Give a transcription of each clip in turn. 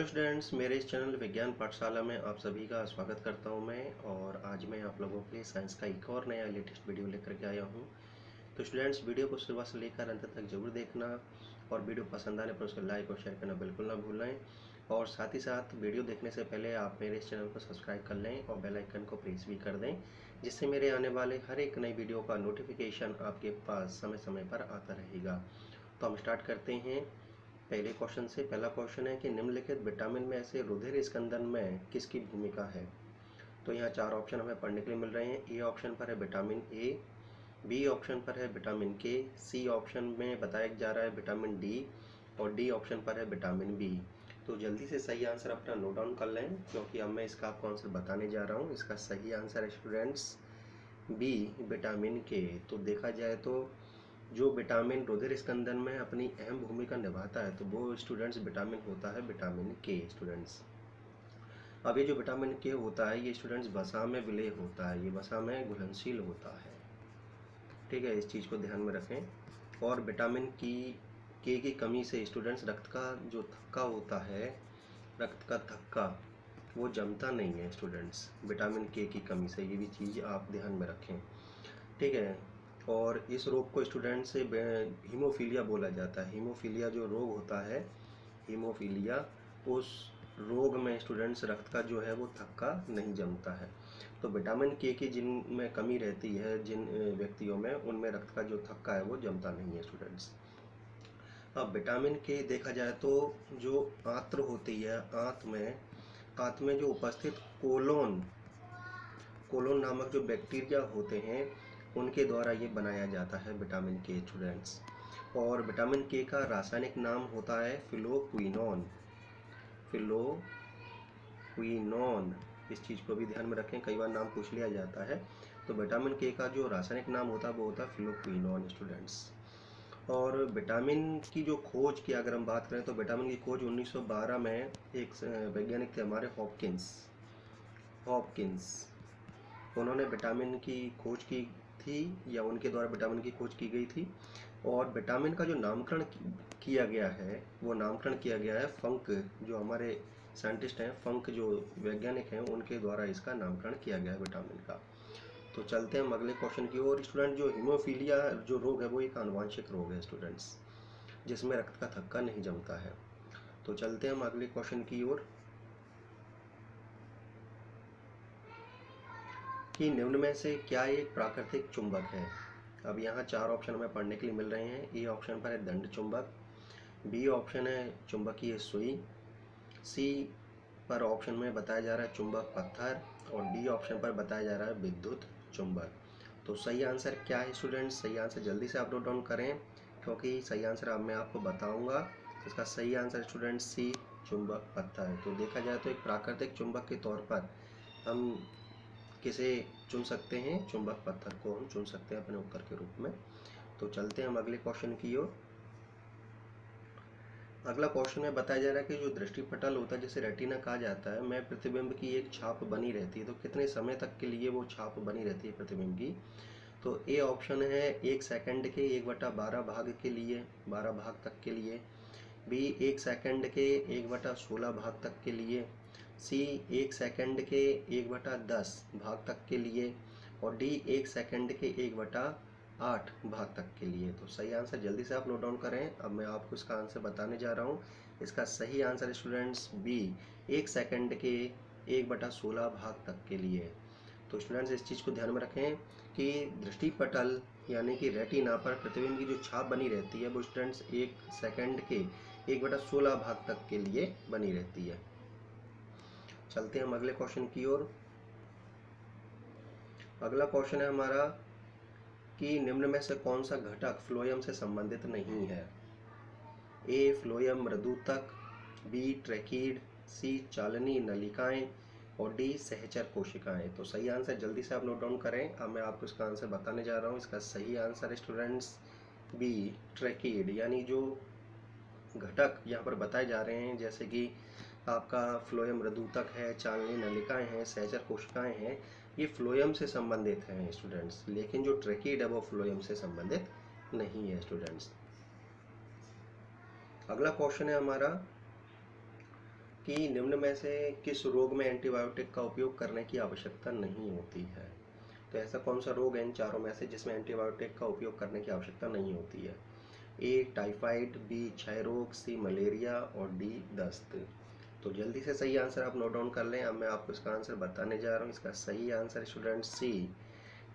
Students, मेरे इस channel विज्ञान पाठशाला में आप सभी का स्वागत करता हूं मैं। और आज मैं आप लोगों के लिए साइंस का एक और नया लेटेस्ट वीडियो लेकर के आया हूं। तो स्टूडेंट्स, वीडियो को शुरुआत से लेकर अंत तक जरूर देखना और वीडियो पसंद आने पर उसको लाइक और शेयर करना बिल्कुल ना भूलें। और साथ ही साथ वीडियो देखने से पहले आप मेरे इस चैनल को सब्सक्राइब कर लें और बेल आइकन को प्रेस भी कर दें, जिससे मेरे आने वाले हर एक नई वीडियो का नोटिफिकेशन आपके पास समय समय पर आता रहेगा। तो हम स्टार्ट करते हैं पहले क्वेश्चन से। पहला क्वेश्चन है कि निम्नलिखित विटामिन में से रुधिर स्कंदन में किसकी भूमिका है। तो यहाँ चार ऑप्शन हमें पढ़ने के लिए मिल रहे हैं। ए ऑप्शन पर है विटामिन ए, बी ऑप्शन पर है विटामिन के, सी ऑप्शन में बताया जा रहा है विटामिन डी और डी ऑप्शन पर है विटामिन बी। तो जल्दी से सही आंसर अपना नोट डाउन कर लें, क्योंकि अब मैं इसका आपको आंसर बताने जा रहा हूँ। इसका सही आंसर है स्टूडेंट्स बी, विटामिन के। तो देखा जाए तो जो विटामिन रुधिर स्कंदन में अपनी अहम भूमिका निभाता है, तो वो स्टूडेंट्स विटामिन होता है विटामिन के स्टूडेंट्स। अब ये जो विटामिन के होता है, ये स्टूडेंट्स वसा में विलय होता है, ये वसा में घुलनशील होता है। ठीक है, इस चीज़ को ध्यान में रखें। और विटामिन के की कमी से स्टूडेंट्स रक्त का जो थक्का होता है, रक्त का थक्का वो जमता नहीं है स्टूडेंट्स, विटामिन के की कमी से। ये भी चीज़ आप ध्यान में रखें। ठीक है। और इस रोग को स्टूडेंट से हीमोफीलिया बोला जाता है। हीमोफीलिया जो रोग होता है, हीमोफीलिया, उस रोग में स्टूडेंट्स रक्त का जो है वो थक्का नहीं जमता है। तो विटामिन के की जिनमें कमी रहती है, जिन व्यक्तियों में, उनमें रक्त का जो थक्का है वो जमता नहीं है स्टूडेंट्स। अब विटामिन के देखा जाए तो जो आंत्र होती है, आंत में जो उपस्थित कोलोन नामक जो बैक्टीरिया होते हैं, उनके द्वारा ये बनाया जाता है विटामिन के स्टूडेंट्स। और विटामिन के का रासायनिक नाम होता है फिलोक्विनोन। इस चीज़ को भी ध्यान में रखें, कई बार नाम पूछ लिया जाता है। तो विटामिन के का जो रासायनिक नाम होता है वो होता है फिलोक्विनोन स्टूडेंट्स। और विटामिन की जो खोज की अगर हम बात करें, तो विटामिन की खोज 1912 में एक वैज्ञानिक थे हमारे हॉपकिंस। उन्होंने विटामिन की खोज की थी, या उनके द्वारा विटामिन की खोज की गई थी। और विटामिन का जो नामकरण किया गया है, वो नामकरण किया गया है फंक, जो हमारे साइंटिस्ट हैं, फंक जो वैज्ञानिक हैं, उनके द्वारा इसका नामकरण किया गया है विटामिन का। तो चलते हैं हम अगले क्वेश्चन की ओर। स्टूडेंट, जो हीमोफीलिया जो रोग है वो एक आनुवांशिक रोग है स्टूडेंट्स, जिसमें रक्त का थक्का नहीं जमता है। तो चलते हैं हम अगले क्वेश्चन की ओर कि निम्न में से क्या एक प्राकृतिक चुंबक है। अब यहाँ चार ऑप्शन हमें पढ़ने के लिए मिल रहे हैं। ए ऑप्शन पर है दंड चुंबक, बी ऑप्शन है चुंबकीय सुई, सी पर ऑप्शन में बताया जा रहा है चुंबक पत्थर, और डी ऑप्शन पर बताया जा रहा है विद्युत चुंबक। तो सही आंसर क्या है स्टूडेंट्स? सही आंसर जल्दी से आप नोट डाउन करें, क्योंकि सही आंसर अब मैं आपको बताऊंगा। इसका सही आंसर स्टूडेंट सी, चुंबक पत्थर है। तो देखा जाए तो एक प्राकृतिक चुंबक के तौर पर हम किसे चुन सकते हैं? चुंबक पत्थर को हम चुन सकते हैं अपने उत्तर के रूप में। तो चलते हैं हम अगले क्वेश्चन की ओर। अगला क्वेश्चन में बताया जा रहा है कि जो दृष्टिपटल होता है, जिसे रेटिना कहा जाता है, में प्रतिबिंब की एक छाप बनी रहती है। तो कितने समय तक के लिए वो छाप बनी रहती है प्रतिबिंब की? तो ए ऑप्शन है 1 सेकंड के 1/12 भाग के लिए, 12 भाग तक के लिए, बी 1 सेकंड के 1/16 भाग तक के लिए, सी 1 सेकंड के 1/10 भाग तक के लिए, और डी 1 सेकंड के 1/8 भाग तक के लिए। तो सही आंसर जल्दी से आप नोट डाउन करें। अब मैं आपको इसका आंसर बताने जा रहा हूँ। इसका सही आंसर स्टूडेंट्स बी, 1 सेकंड के 1/16 भाग तक के लिए। तो स्टूडेंट्स इस चीज़ को ध्यान में रखें कि दृष्टिपटल यानी कि रेटिना पर प्रतिबिंब की जो छाप बनी रहती है, वो स्टूडेंट्स 1 सेकंड के 1/16 भाग तक के लिए बनी रहती है। चलते हैं हम अगले क्वेश्चन की ओर। अगला क्वेश्चन है हमारा कि निम्न में से कौन सा घटक फ्लोएम से संबंधित नहीं है। ए फ्लोएम मृदुतक, बी ट्रैकीड, सी चालनी नलिकाएं, और डी सहचर कोशिकाएं। तो सही आंसर जल्दी से आप नोट डाउन करें। अब मैं आपको इसका आंसर बताने जा रहा हूँ। इसका सही आंसर है स्टूडेंट्स बी, ट्रैकीड। यानी जो घटक यहाँ पर बताए जा रहे हैं, जैसे कि आपका फ्लोएम मृदुतक है, चालनी नलिकाएं हैं, सहचर कोशिकाएं हैं, ये फ्लोएम से संबंधित हैं स्टूडेंट्स। लेकिन जो ट्रैकीड है वो फ्लोएम से संबंधित नहीं है स्टूडेंट्स। अगला क्वेश्चन है हमारा कि निम्न में से किस रोग में एंटीबायोटिक का उपयोग करने की आवश्यकता नहीं होती है। तो ऐसा कौन सा रोग है इन चारों में से जिसमें एंटीबायोटिक का उपयोग करने की आवश्यकता नहीं होती है। ए टाइफाइड, बी क्षय रोग, सी मलेरिया और डी दस्त। तो जल्दी से सही आंसर आप नोट डाउन कर लें। अब मैं आपको इसका आंसर बताने जा रहा हूँ। इसका सही आंसर स्टूडेंट्स सी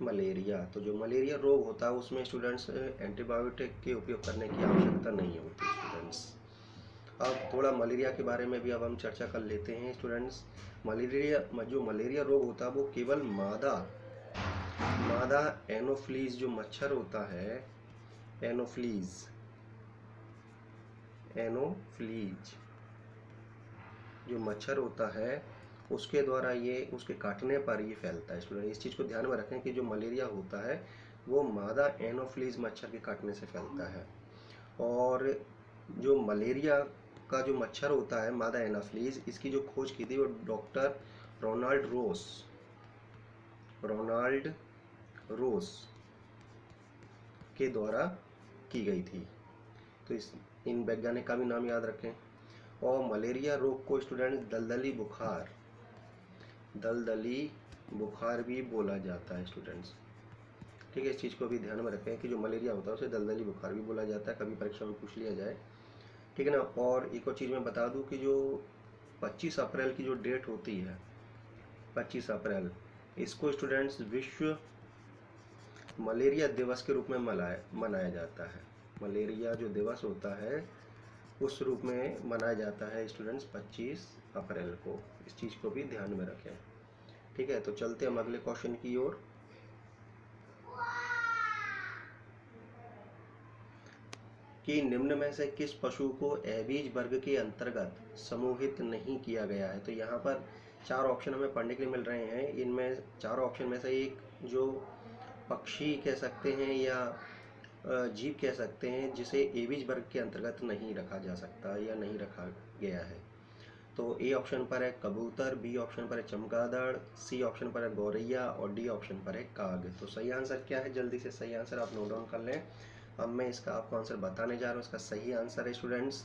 मलेरिया। तो जो मलेरिया रोग होता है उसमें स्टूडेंट्स एंटीबायोटिक के उपयोग करने की आवश्यकता नहीं होती स्टूडेंट्स। अब थोड़ा मलेरिया के बारे में भी अब हम चर्चा कर लेते हैं स्टूडेंट्स। जो मलेरिया रोग होता है वो केवल मादा एनोफ्लीज जो मच्छर होता है, एनोफ्लीज जो मच्छर होता है उसके द्वारा उसके काटने पर ये फैलता है स्टूडेंट। इस चीज़ को ध्यान में रखें कि जो मलेरिया होता है वो मादा एनोफ्लीज मच्छर के काटने से फैलता है। और जो मलेरिया का जो मच्छर होता है मादा एनोफ्लीज, इसकी जो खोज की थी वो डॉक्टर रोनाल्ड रोस के द्वारा की गई थी। तो इन वैज्ञानिक का भी नाम याद रखें। और मलेरिया रोग को स्टूडेंट दलदली बुखार भी बोला जाता है स्टूडेंट्स। ठीक है, इस चीज़ को भी ध्यान में रखें कि जो मलेरिया होता है उसे दलदली बुखार भी बोला जाता है, कभी परीक्षा में पूछ लिया जाए। ठीक है ना। और एक और चीज़ मैं बता दूं कि जो 25 अप्रैल की जो डेट होती है, 25 अप्रैल, इसको स्टूडेंट्स विश्व मलेरिया दिवस के रूप में मनाया जाता है। मलेरिया जो दिवस होता है उस रूप में मनाया जाता है स्टूडेंट्स 25 अप्रैल को। इस चीज़ को भी ध्यान में रखें। ठीक है, तो चलते हम अगले क्वेश्चन की ओर। कि निम्न में से किस पशु को एबीज वर्ग के अंतर्गत समूहित नहीं किया गया है। तो यहाँ पर 4 ऑप्शन हमें पढ़ने के लिए मिल रहे हैं। इनमें 4 ऑप्शन में से एक जो पक्षी कह सकते हैं या जीव कह सकते हैं जिसे एबीज वर्ग के अंतर्गत नहीं रखा जा सकता या नहीं रखा गया है। तो ए ऑप्शन पर है कबूतर, बी ऑप्शन पर है चमगादड़, सी ऑप्शन पर है गौरैया और डी ऑप्शन पर है काग। तो सही आंसर क्या है, जल्दी से सही आंसर आप नोट डाउन कर लें। अब मैं इसका आपको आंसर बताने जा रहा हूँ। इसका सही आंसर है स्टूडेंट्स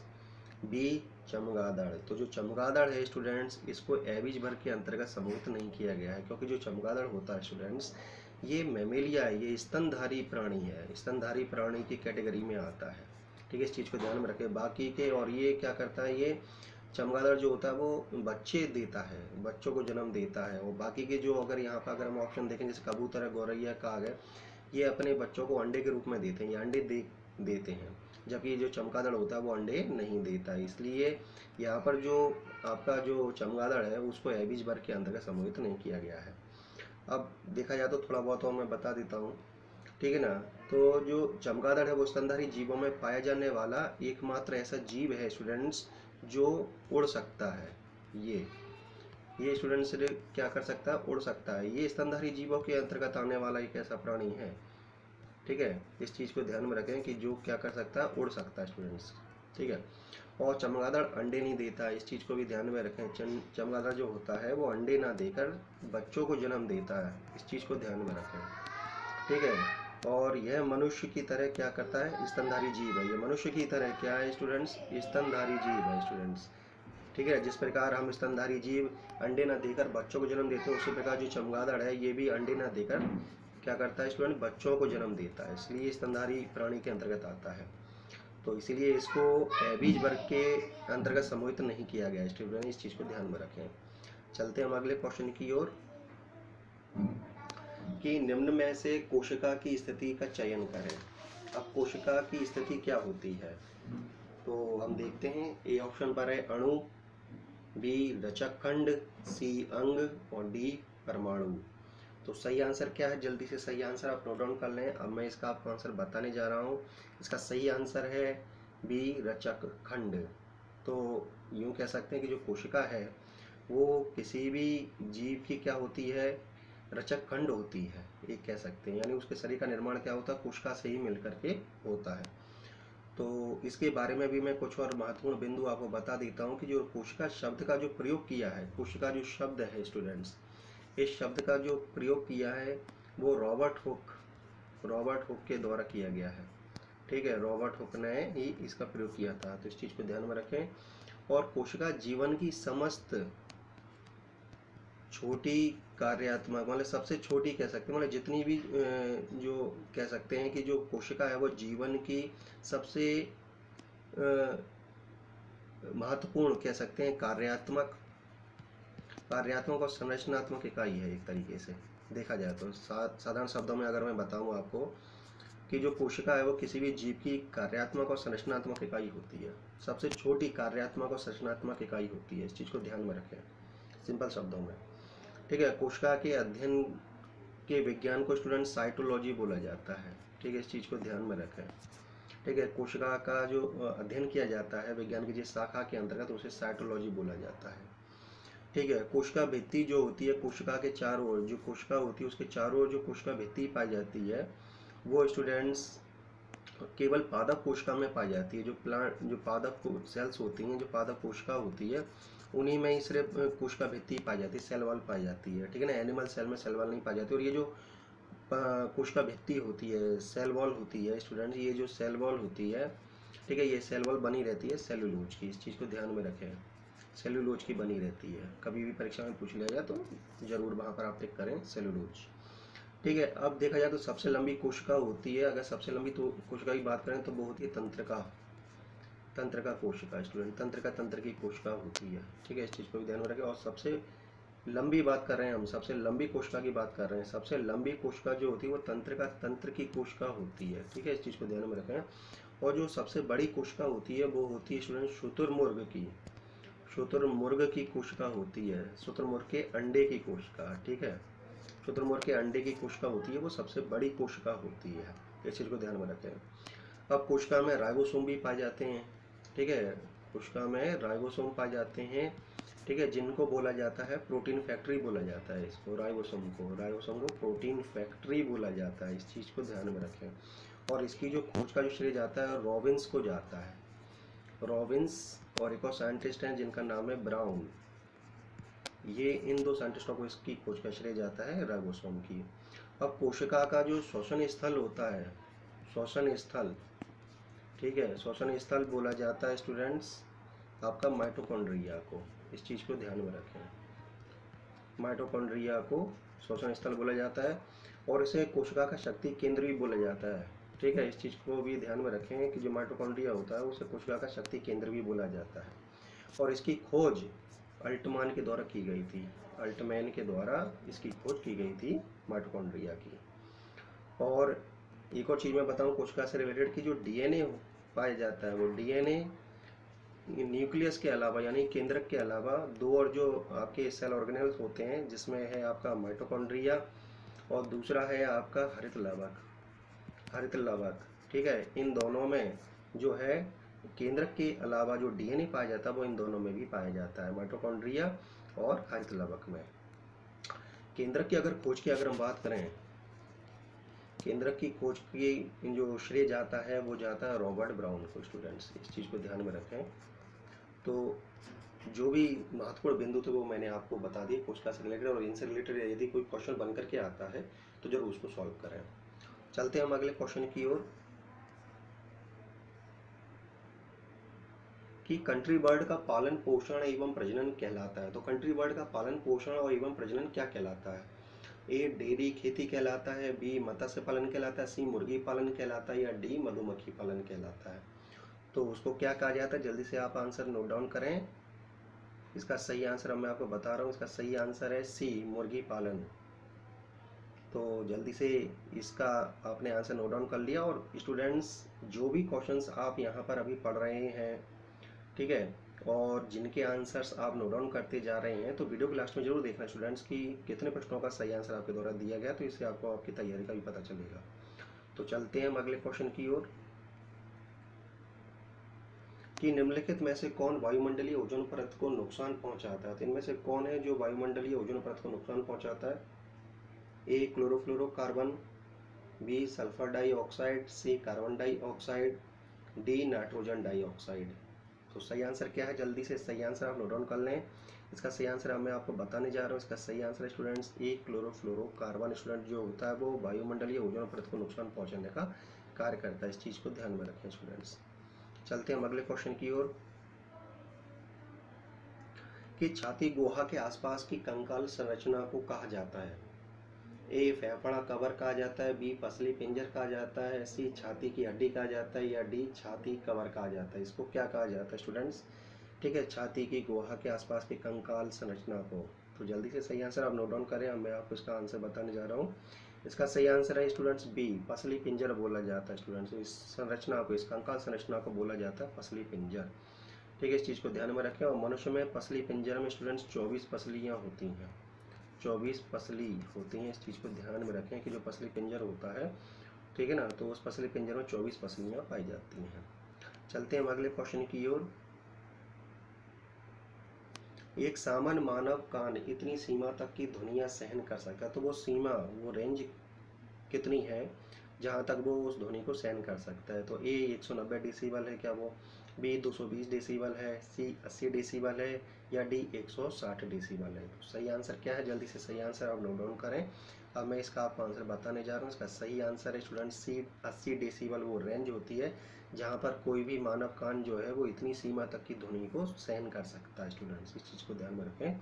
बी चमगादड़। तो जो चमगादड़ है स्टूडेंट्स, इसको एबीज वर्ग के अंतर्गत समूहित नहीं किया गया है क्योंकि जो चमगादड़ होता है स्टूडेंट्स ये मैमेलिया है, ये स्तनधारी प्राणी है, स्तनधारी प्राणी की कैटेगरी में आता है। ठीक है, इस चीज़ को ध्यान में रखें। बाकी के और ये क्या करता है, ये चमगादड़ जो होता है वो बच्चे देता है, बच्चों को जन्म देता है। और बाकी के जो अगर यहाँ पर अगर हम ऑप्शन देखें जैसे कबूतर है, गौरैया, काग है, ये अपने बच्चों को अंडे के रूप में देते हैं, ये अंडे देते हैं, जबकि जो चमगादड़ होता है वो अंडे नहीं देता है। इसलिए यहाँ पर जो आपका जो चमगादड़ है उसको एबीज वर्ग के अंतर्गत समूहित नहीं किया गया है। अब देखा जाए तो थोड़ा बहुत और मैं बता देता हूँ। ठीक है ना। तो जो चमगादड़ है वो स्तनधारी जीवों में पाया जाने वाला एकमात्र ऐसा जीव है स्टूडेंट्स जो उड़ सकता है। ये स्टूडेंट्स क्या कर सकता है, उड़ सकता है। ये स्तनधारी जीवों के अंतर्गत आने वाला एक ऐसा प्राणी है। ठीक है, इस चीज़ को ध्यान में रखें कि जो क्या कर सकता है, उड़ सकता है स्टूडेंट्स। ठीक है, और चमगादड़ अंडे नहीं देता, इस चीज़ को भी ध्यान में रखें। चमगादड़ जो होता है वो अंडे ना देकर बच्चों को जन्म देता है, इस चीज़ को ध्यान में रखें। ठीक है, और यह मनुष्य की तरह क्या करता है, स्तनधारी जीव है। ये मनुष्य की तरह क्या है स्टूडेंट्स, स्तनधारी जीव है स्टूडेंट्स। ठीक है, जिस प्रकार हम स्तनधारी जीव अंडे ना देकर बच्चों को जन्म देते हैं, उसी प्रकार जो चमगादड़ है ये भी अंडे ना देकर क्या करता है स्टूडेंट, बच्चों को जन्म देता है, इसलिए स्तनधारी प्राणी के अंतर्गत आता है। तो इसीलिए इसको एबीज वर्ग के अंतर्गत समूहित नहीं किया गया स्टूडेंट, इस चीज़ को ध्यान में रखें। चलते हम अगले क्वेश्चन की ओर। कि निम्न में से कोशिका की स्थिति का चयन करें। अब कोशिका की स्थिति क्या होती है तो हम देखते हैं। ए ऑप्शन पर है अणु, बी रचक खंड, सी अंग और डी परमाणु। तो सही आंसर क्या है, जल्दी से सही आंसर आप नोट डाउन कर लें। अब मैं इसका आपको आंसर बताने जा रहा हूँ। इसका सही आंसर है बी रचक खंड। तो यूँ कह सकते हैं कि जो कोशिका है वो किसी भी जीव की क्या होती है, रचक खंड होती है, ये कह सकते हैं। यानी उसके शरीर का निर्माण क्या होता है, कोशिका से ही मिल करके होता है। तो इसके बारे में भी मैं कुछ और महत्वपूर्ण बिंदु आपको बता देता हूँ कि जो कोशिका शब्द का जो प्रयोग किया है, कोशिका जो शब्द है स्टूडेंट्स, इस शब्द का जो प्रयोग किया है वो रॉबर्ट हुक के द्वारा किया गया है। ठीक है, रॉबर्ट हुक ने ही इसका प्रयोग किया था, तो इस चीज़ को ध्यान में रखें। और कोशिका जीवन की समस्त छोटी कार्यात्मक, मतलब सबसे छोटी कह सकते हैं, मतलब जितनी भी जो कह सकते हैं कि जो कोशिका है वो जीवन की सबसे महत्वपूर्ण कह सकते हैं कार्यात्मक और संरचनात्मक इकाई है। एक तरीके से देखा जाए तो साधारण शब्दों में अगर मैं बताऊं आपको कि जो कोशिका है वो किसी भी जीव की कार्यात्मक और संरचनात्मक इकाई होती है, सबसे छोटी कार्यात्मक और संरचनात्मक इकाई होती है। इस चीज़ को ध्यान में रखें सिंपल शब्दों में, ठीक है। कोशिका के अध्ययन के विज्ञान को स्टूडेंट साइटोलॉजी बोला जाता है, ठीक है। इस चीज़ को ध्यान में रखें, ठीक है। कोशिका का जो अध्ययन किया जाता है विज्ञान की जिस शाखा के अंतर्गत उसे साइटोलॉजी बोला जाता है, ठीक है। कोशिका भित्ति जो होती है, कोशिका के चारों ओर जो कोशिका होती है उसके चारों ओर जो कोशिका भित्ति पाई जाती है वो स्टूडेंट्स केवल पादप कोशिका में पाई जाती है। जो पादप सेल्स होती हैं, जो पादप कोशिका होती है, उन्हीं में ही सिर्फ कोशिका भित्ति पाई जाती है, सेल वॉल पाई जाती है, ठीक है ना। एनिमल सेल में सेल वॉल नहीं पाई जाती। और ये जो कोशिका भित्ति होती है, सेल वॉल होती है स्टूडेंट्स, ये जो सेल वॉल होती है, ठीक है, ये सेल वॉल बनी रहती है सेलुलोज की। इस चीज़ को ध्यान में रखें, सेलुलोज की बनी रहती है। कभी भी परीक्षा में पूछ लिया जाए तो ज़रूर वहाँ पर आप टिक करें सेलुलोज, ठीक है। अब देखा जाए तो सबसे लंबी कोशिका होती है, अगर सबसे लंबी तो कोशिका की बात करें तो वो होती है तंत्रिका कोशिका स्टूडेंट, तंत्र की कोशिका होती है, ठीक है। इस चीज़ को भी ध्यान में रखें। और सबसे लंबी बात कर रहे हैं हम, सबसे लंबी कोशिका की बात कर रहे हैं, सबसे लंबी कोशिका जो होती है वो तंत्र की कोशिका होती है, ठीक है। इस चीज़ को ध्यान में रखें। और जो सबसे बड़ी कोशिका होती है वो होती है स्टूडेंट शुतुरमुर्ग की कोशिका होती है, शुतुरमुर्ग के अंडे की कोशिका, ठीक है। शुतुरमुर्ग के अंडे की कोशिका होती है वो सबसे बड़ी कोशिका होती है। इस चीज़ को ध्यान में रखें। अब कोशिका में राइबोसोम भी पाए जाते हैं, ठीक है। कोशिका में राइबोसोम पाए जाते हैं, ठीक है, जिनको बोला जाता है प्रोटीन फैक्ट्री बोला जाता है। इसको राइबोसोम को प्रोटीन फैक्ट्री बोला जाता है। इस चीज़ को ध्यान में रखें। और इसकी जो खोज का जो श्रेय जाता है रॉबिन्स को जाता है, रॉबिन्स। और एक और साइंटिस्ट हैं जिनका नाम है ब्राउन। ये इन दो साइंटिस्टों को इसकी खोज का श्रेय जाता है राइबोसोम की। अब कोशिका का जो श्वसन स्थल होता है, श्वसन स्थल, ठीक है, श्वसन स्थल बोला जाता है स्टूडेंट्स आपका माइटोकॉन्ड्रिया को। इस चीज़ को ध्यान में रखें, माइटोकॉन्ड्रिया को श्वसन स्थल बोला जाता है। और इसे कोशिका का शक्ति केंद्र भी बोला जाता है, ठीक है। इस चीज़ को भी ध्यान में रखें कि जो माइटोकॉन्ड्रिया होता है उसे कोशिका का शक्ति केंद्र भी बोला जाता है। और इसकी खोज अल्टमान के द्वारा की गई थी, अल्टमैन के द्वारा इसकी खोज की गई थी माइटोकॉन्ड्रिया की। और एक और चीज़ मैं बताऊं कोशिका से रिलेटेड कि जो डीएनए पाया जाता है वो डीएनए न्यूक्लियस के अलावा यानी केंद्रक के अलावा दो और जो आपके सेल ऑर्गेनेल्स होते हैं, जिसमें है आपका माइटोकॉन्ड्रिया और दूसरा है आपका हरित लवक, ठीक है। इन दोनों में जो है केंद्रक के अलावा जो डीएनए पाया जाता है वो इन दोनों में भी पाया जाता है, माइटोकॉन्ड्रिया और हरित लवक में। केंद्रक की अगर खोज की अगर हम बात करें, केंद्रक की खोज की जो श्रेय जाता है वो जाता है रॉबर्ट ब्राउन को स्टूडेंट्स। इस चीज़ को ध्यान में रखें। तो जो भी महत्वपूर्ण बिंदु थे वो मैंने आपको बता दिए कोशिका से रिलेटेड। और इनसे रिलेटेड यदि कोई क्वेश्चन बन करके आता है तो जरूर उसको सॉल्व करें। चलते हैं हम अगले क्वेश्चन की ओर कि कंट्री बर्ड का पालन पोषण एवं प्रजनन कहलाता है। तो कंट्री बर्ड का पालन पोषण और एवं प्रजनन क्या कहलाता है? ए डेयरी खेती कहलाता है, बी मत्स्य पालन कहलाता है, सी मुर्गी पालन कहलाता है, या डी मधुमक्खी पालन कहलाता है। तो उसको क्या कहा जाता है, जल्दी से आप आंसर नोट डाउन करें। इसका सही आंसर अब मैं आपको बता रहा हूँ, इसका सही आंसर है सी मुर्गी पालन। तो जल्दी से इसका आपने आंसर नोट डाउन कर लिया। और स्टूडेंट्स जो भी क्वेश्चंस आप यहाँ पर अभी पढ़ रहे हैं, ठीक है, और जिनके आंसर्स आप नोट डाउन करते जा रहे हैं, तो वीडियो के लास्ट में जरूर देखना स्टूडेंट्स कि कितने प्रश्नों का सही आंसर आपके द्वारा दिया गया, तो इससे आपको आपकी तैयारी का भी पता चलेगा। तो चलते हैं हम अगले क्वेश्चन की ओर कि निम्नलिखित में से कौन वायुमंडलीय ओजोन परत को नुकसान पहुंचाता है। तो इनमें से कौन है जो वायुमंडलीय ओजोन परत को नुकसान पहुंचाता है? A chlorofluorocarbon, B sulphur dioxide, C carbon dioxide, D nitrogen dioxide. तो सही आंसर क्या है, जल्दी से सही आंसर आप नोट डाउन कर लें। इसका सही आंसर मैं आपको बताने जा रहा हूँ। इसका सही आंसर है स्टूडेंट्स ए क्लोरोफ्लोरोकार्बन। स्टूडेंट जो होता है वो वायुमंडलीय ओजोन परत को नुकसान पहुंचाने का कार्य करता है। इस चीज़ को ध्यान में रखें स्टूडेंट्स। चलते हैं हम अगले क्वेश्चन की ओर कि छाती गुहा के आसपास की कंकाल संरचना को कहा जाता है? ए फेफड़ा कवर कहा जाता है, बी पसली पिंजर कहा जाता है, सी छाती की हड्डी कहा जाता है, या डी छाती कवर कहा जाता है। इसको क्या कहा जाता है स्टूडेंट्स? ठीक है, छाती की गुहा के आसपास की कंकाल संरचना को। तो जल्दी से सही आंसर आप नोट डाउन करें, अब मैं आपको इसका आंसर बताने जा रहा हूँ। इसका सही आंसर है स्टूडेंट्स बी, पसली पिंजर बोला जाता है स्टूडेंट्स। इस संरचना को, इस कंकाल संरचना को बोला जाता है पसली पिंजर। ठीक है, इस चीज़ को ध्यान में रखें। और मनुष्य में पसली पिंजर में स्टूडेंट्स 24 पसलियाँ होती हैं, 24 पसली होती हैं। इस चीज़ को ध्यान में रखें कि जो पसली पिंजर होता है, ठीक है ना, तो उस पसली पिंजर में 24 पसलियाँ पाई जाती हैं। चलते हैं हम अगले क्वेश्चन की ओर। एक सामान्य मानव कान इतनी सीमा तक की ध्वनियाँ सहन कर सकता है, तो वो सीमा, वो रेंज कितनी है जहाँ तक वो उस ध्वनि को सहन कर सकता है? तो ए 190 डेसिबल है क्या वो, बी 220 डेसिबल है, सी 80 डेसिबल है, या डी 160 डेसिबल है? तो सही आंसर क्या है? जल्दी से सही आंसर आप नोट डाउन करें। अब मैं इसका आपको आंसर बताने जा रहा हूँ। इसका सही आंसर है स्टूडेंट सी, 80 डेसिबल वो रेंज होती है जहाँ पर कोई भी मानव कान जो है वो इतनी सीमा तक की ध्वनि को सहन कर सकता है स्टूडेंट्स। इस चीज़ को ध्यान में रखें।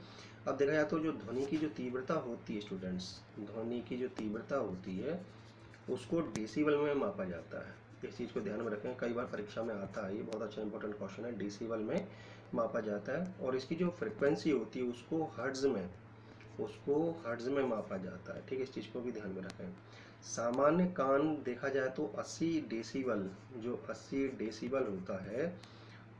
अब देखा जाए तो जो ध्वनि की जो तीव्रता होती है स्टूडेंट्स, ध्वनि की जो तीव्रता होती है उसको डेसिबल में मापा जाता है। इस चीज़ को ध्यान में रखें, कई बार परीक्षा में आता है, ये बहुत अच्छा इंपॉर्टेंट क्वेश्चन है। डेसिबल में मापा जाता है और इसकी जो फ्रिक्वेंसी होती है उसको हर्ट्ज में मापा जाता है। ठीक है, इस चीज़ को भी ध्यान में रखें। सामान्य कान देखा जाए तो 80 डेसिबल, जो 80 डेसिबल होता है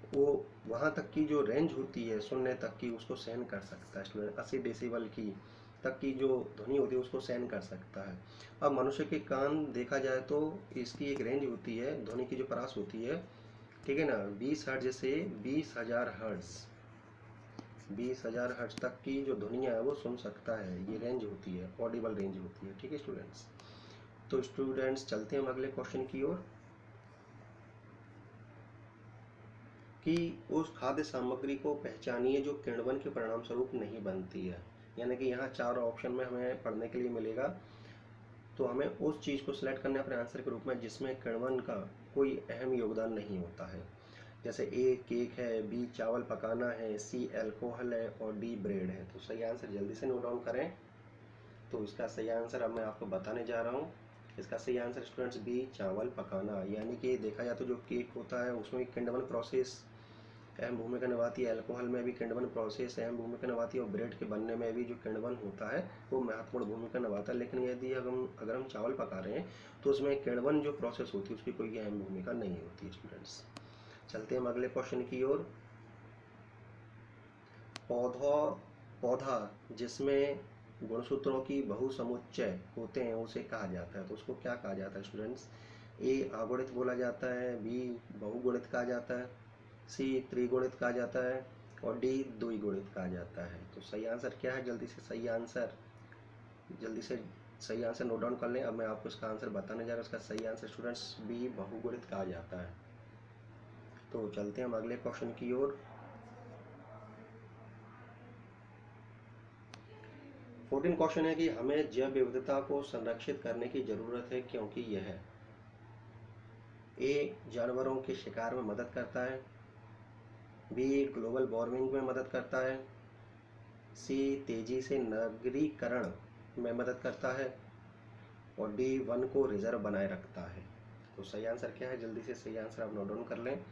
वो वहाँ तक की जो रेंज होती है सुनने तक की, उसको सहन कर सकता है स्टूडेंट। 80 डेसिबल की तक की जो ध्वनि होती है उसको सहन कर सकता है। अब मनुष्य के कान देखा जाए तो इसकी एक रेंज होती है, ध्वनि की जो परास होती है, ठीक है ना, 20 हर्ट्ज से 20,000 हर्ट्ज, 20,000 हर्ट्ज तक की जो ध्वनियाँ है वो सुन सकता है। ये रेंज होती है, ऑडिबल रेंज होती है। ठीक है स्टूडेंट्स, तो स्टूडेंट्स चलते हैं हम अगले क्वेश्चन की ओर कि उस खाद्य सामग्री को पहचानिए जो किण्वन के परिणाम स्वरूप नहीं बनती है। यानी कि यहाँ 4 ऑप्शन में हमें पढ़ने के लिए मिलेगा, तो हमें उस चीज़ को सिलेक्ट करना है अपने आंसर के रूप में जिसमें किण्वन का कोई अहम योगदान नहीं होता है। जैसे ए केक है, बी चावल पकाना है, सी अल्कोहल है, और डी ब्रेड है। तो सही आंसर जल्दी से नोट डाउन करें। तो इसका सही आंसर अब मैं आपको बताने जा रहा हूँ। इसका सही आंसर स्टूडेंट्स बी चावल पकाना। यानी कि देखा जाए तो जो केक होता है उसमें किण्वन प्रोसेस अहम भूमिका निभाती है, अल्कोहल में भी किण्वन प्रोसेस अहम भूमिका निभाती है, और ब्रेड के बनने में भी जो किण्वन होता है वो महत्वपूर्ण भूमिका निभाता है। लेकिन यदि अगर हम चावल पका रहे हैं तो उसमें किण्वन जो प्रोसेस होती है उसकी कोई अहम भूमिका नहीं होती स्टूडेंट्स। चलते हैं हम अगले क्वेश्चन की ओर। पौधा जिसमें गुणसूत्रों की बहुसमुच्चय होते हैं उसे कहा जाता है, तो उसको क्या कहा जाता है स्टूडेंट्स? ए अगुणित बोला जाता है, बी बहुगुणित कहा जाता है, सी त्रिगुणित कहा जाता है, और डी द्विगुणित कहा जाता है। तो सही आंसर क्या है? जल्दी से सही आंसर नोट डाउन कर लें। अब मैं आपको इसका आंसर बताने जा रहा हूँ। इसका सही आंसर स्टूडेंट्स बी बहुगुणित कहा जाता है। तो चलते हैं हम अगले क्वेश्चन की ओर। 14 क्वेश्चन है कि हमें जैव विविधता को संरक्षित करने की जरूरत है क्योंकि यह ए जानवरों के शिकार में मदद करता है, बी ग्लोबल वार्मिंग में मदद करता है, सी तेजी से नगरीकरण में मदद करता है, और डी वन को रिजर्व बनाए रखता है। तो सही आंसर क्या है? जल्दी से सही आंसर आप नोट डाउन कर लें।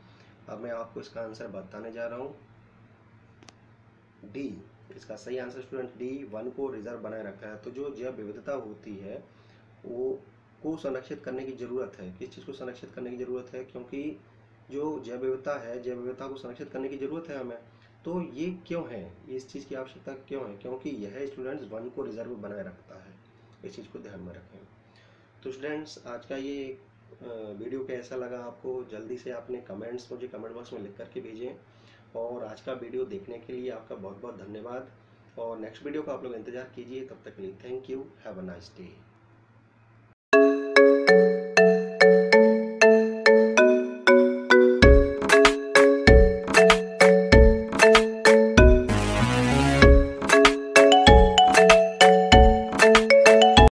अब मैं आपको इसका आंसर बताने जा रहा हूँ। डी, इसका सही आंसर स्टूडेंट डी वन को रिजर्व बनाए रखता है। तो जो जैव विविधता होती है वो को संरक्षित करने की ज़रूरत है। किस चीज़ को संरक्षित करने की ज़रूरत है? क्योंकि जो जैव विविधता है, जैव विविधता को संरक्षित करने की ज़रूरत है हमें। तो ये क्यों है, इस चीज़ की आवश्यकता क्यों है? क्योंकि यह स्टूडेंट्स वन को रिजर्व बनाए रखता है। इस चीज़ को ध्यान में रखें। तो स्टूडेंट्स आज का ये वीडियो कैसा लगा आपको? जल्दी से आपने कमेंट्स मुझे कमेंट बॉक्स में लिख करके भेजें। और आज का वीडियो देखने के लिए आपका बहुत बहुत धन्यवाद। और नेक्स्ट वीडियो का आप लोग इंतज़ार कीजिए। तब तक के लिए thank you, have a nice day.